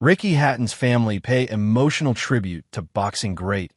Ricky Hatton's family pay emotional tribute to boxing great.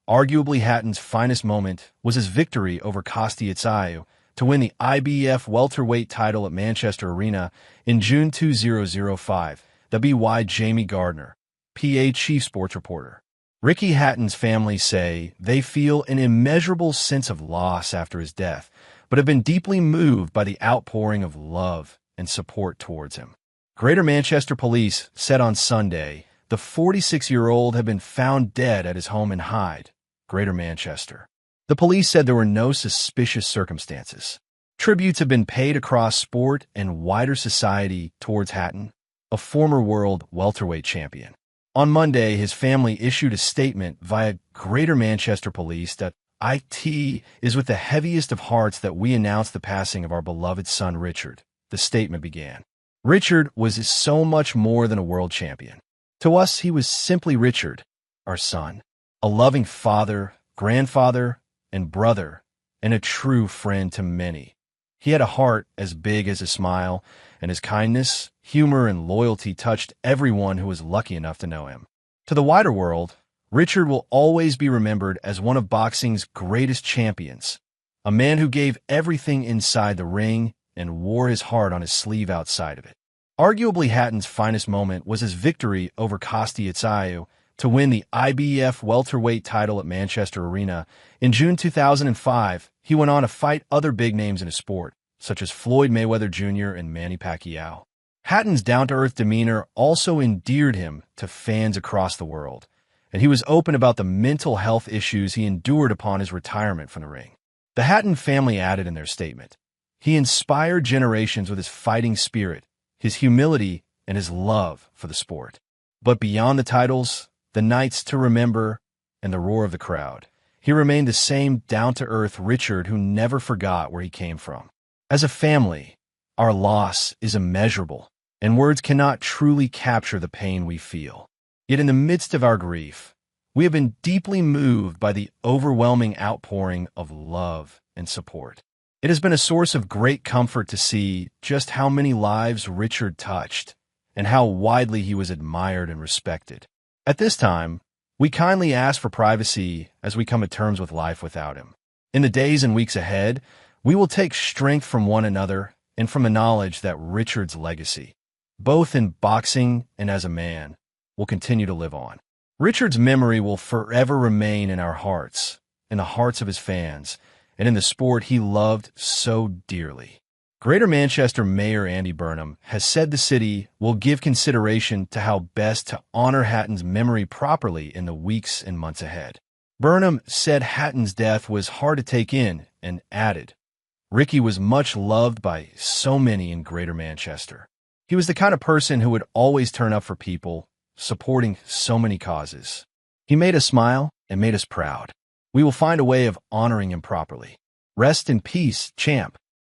Arguably Hatton's finest moment was his victory over Costi Itzayu to win the IBF welterweight title at Manchester Arena in June 2005. The BY Jamie Gardner, PA chief sports reporter. Ricky Hatton's family say they feel an immeasurable sense of loss after his death, but have been deeply moved by the outpouring of love and support towards him. Greater Manchester Police said on Sunday the 46-year-old had been found dead at his home in Hyde, Greater Manchester. The police said there were no suspicious circumstances. Tributes have been paid across sport and wider society towards Hatton, a former world welterweight champion. On Monday, his family issued a statement via Greater Manchester Police that "It is with the heaviest of hearts that we announce the passing of our beloved son Richard." The statement began. Richard was so much more than a world champion. To us, he was simply Richard, our son, a loving father, grandfather, and brother, and a true friend to many. He had a heart as big as a smile, and his kindness, humor, and loyalty touched everyone who was lucky enough to know him. To the wider world, Richard will always be remembered as one of boxing's greatest champions, a man who gave everything inside the ring and wore his heart on his sleeve outside of it. Arguably Hatton's finest moment was his victory over Costi Itzayu to win the IBF welterweight title at Manchester Arena. In June 2005, he went on to fight other big names in his sport, such as Floyd Mayweather Jr. and Manny Pacquiao. Hatton's down-to-earth demeanor also endeared him to fans across the world, and he was open about the mental health issues he endured upon his retirement from the ring. The Hatton family added in their statement, "He inspired generations with his fighting spirit, his humility, and his love for the sport. But beyond the titles, the nights to remember, and the roar of the crowd, he remained the same down-to-earth Richard who never forgot where he came from. As a family, our loss is immeasurable, and words cannot truly capture the pain we feel. Yet in the midst of our grief, we have been deeply moved by the overwhelming outpouring of love and support. It has been a source of great comfort to see just how many lives Richard touched and how widely he was admired and respected. At this time, we kindly ask for privacy as we come to terms with life without him. In the days and weeks ahead, we will take strength from one another and from the knowledge that Richard's legacy, both in boxing and as a man, will continue to live on. Richard's memory will forever remain in our hearts, in the hearts of his fans, and in the sport he loved so dearly." Greater Manchester Mayor Andy Burnham has said the city will give consideration to how best to honor Hatton's memory properly in the weeks and months ahead. Burnham said Hatton's death was hard to take in and added, "Ricky was much loved by so many in Greater Manchester. He was the kind of person who would always turn up for people, supporting so many causes. He made us smile and made us proud. We will find a way of honoring him properly. Rest in peace, champ."